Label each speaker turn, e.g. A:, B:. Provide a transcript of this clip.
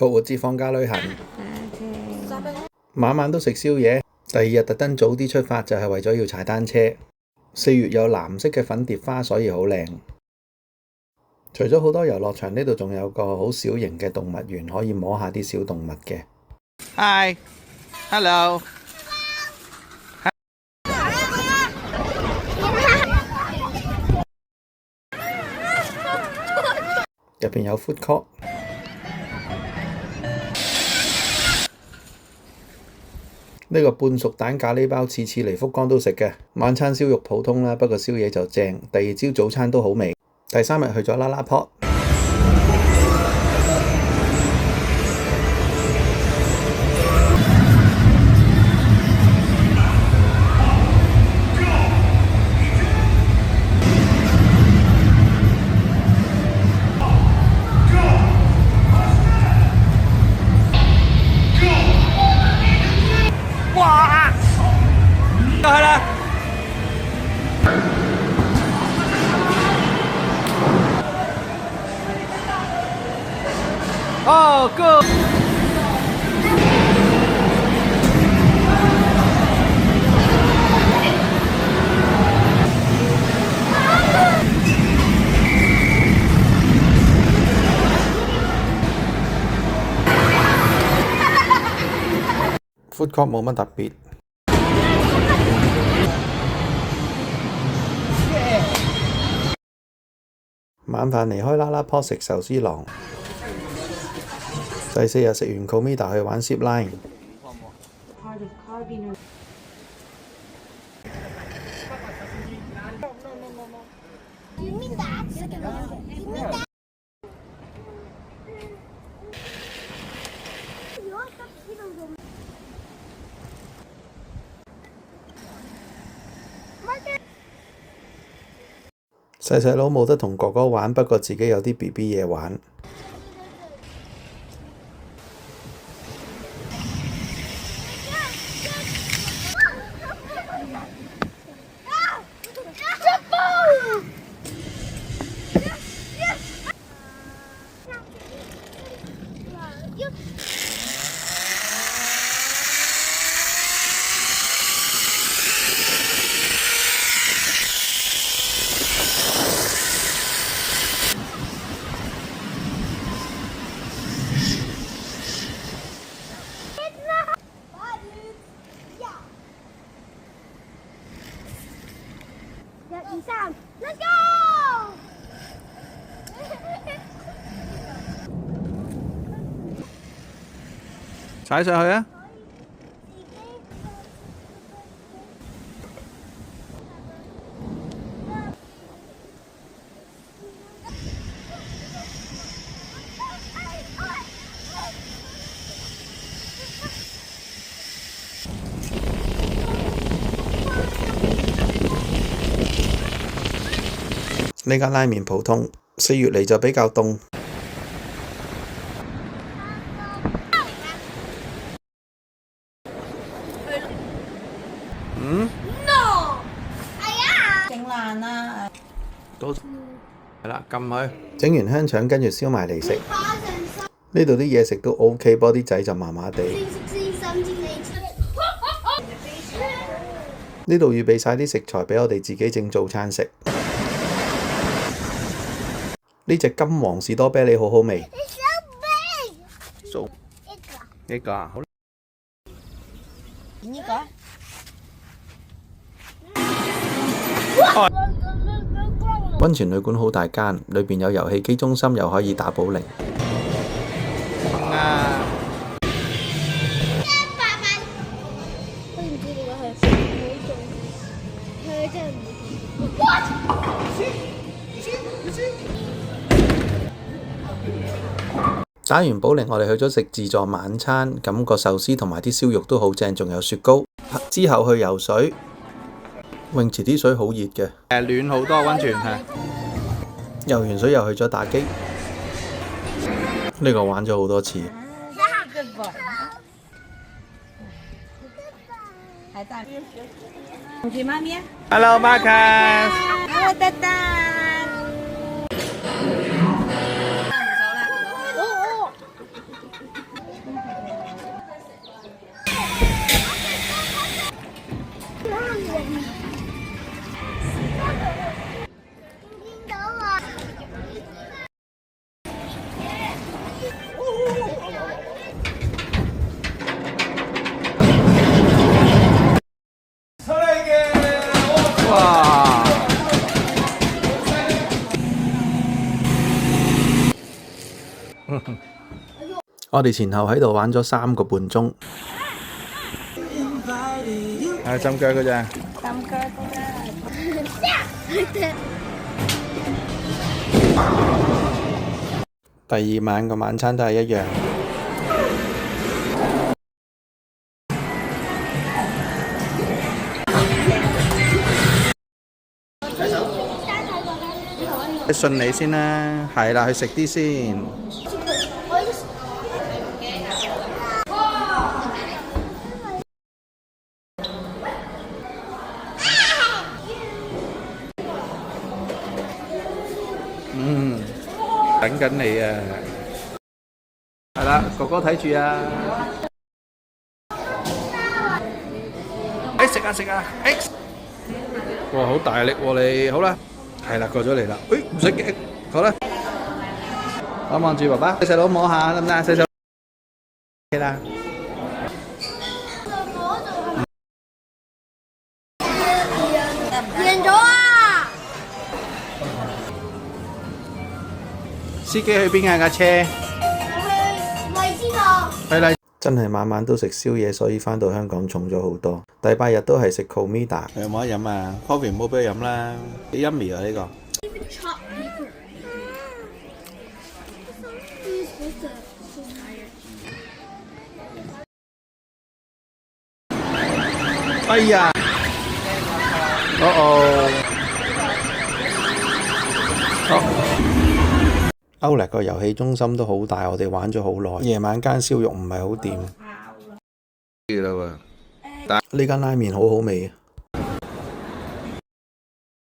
A: 復活節放假旅行，晚晚都食宵夜。第二日特登早啲出發，就係為咗要踩單車。4月有藍色嘅粉蝶花，所以好靚。除咗好多遊樂場，呢度仲有個好小型嘅動物園，可以摸下啲小動物嘅。
B: Hi，Hello。
A: 入邊有 food court。呢個半熟蛋咖喱包次次嚟福岡都食嘅。晚餐燒肉普通啦，不過宵夜就正。第二朝早餐都好味。第3日去咗啦啦坡。
B: 哇！又係啦。Oh, good.
A: Food court 冇乜特別。晚飯離開啦啦坡食壽司郎。第4日食完 Komida 去玩 Zip Line。細佬冇得同哥哥玩，不過自己有啲 BB 嘢玩。
C: 1、2、3 ，Let's go！
B: 踩上去啊！
A: 呢間拉麵普通，4月嚟就比較凍。
C: No！ 係啊！整爛啦！
A: 係啦，撳佢。整完香腸，跟住燒埋嚟食。呢度啲嘢食都 OK，不過啲仔就麻麻地。呢度預備晒啲食材俾我哋自己整早餐食。呢隻金黃士多啤梨好好味。
B: 呢個啊，好。
C: 呢個。
A: 溫泉旅館好大間，裏邊有遊戲機中心，又可以打保齡。打完保齡，我哋去咗食自助晚餐，咁個壽司同埋啲燒肉都好正，仲有雪糕。之後去游水，泳池啲水好熱嘅，
B: 暖好多溫泉係。
A: 游完水又去咗打機，呢個玩咗好多次。
B: Hello Marcus。Hello
C: 丹丹。
A: 我哋前後喺度玩咗3個半鐘。
B: 係浸腳嘅咋？
C: 浸腳嗰隻。
A: 第2晚個晚餐都係一樣。
B: 信你先啦，係啦，去食啲先。等緊你啊！係啦，哥哥睇住啊！食啊食啊！哇，好大力喎你！好啦，係啦，過咗嚟啦。唔使驚，好啦。我望住爸爸，細佬摸下得唔得？細佬 OK 啦。
C: 贏咗啊！
B: 司機去邊啊？架車？
C: 去荔枝角。
B: 去啦。
A: 真係晚晚都食宵夜，所以返到香港重咗好多。第8日都係食 Comida。
B: 有冇得飲啊 ？Coffee 唔好俾佢飲啦，幾 yummy 啊呢個。哎呀！Outlet
A: 個遊戲中心都好大，我哋玩咗好耐。夜晚間燒肉唔係好掂。呢間拉麵好好味。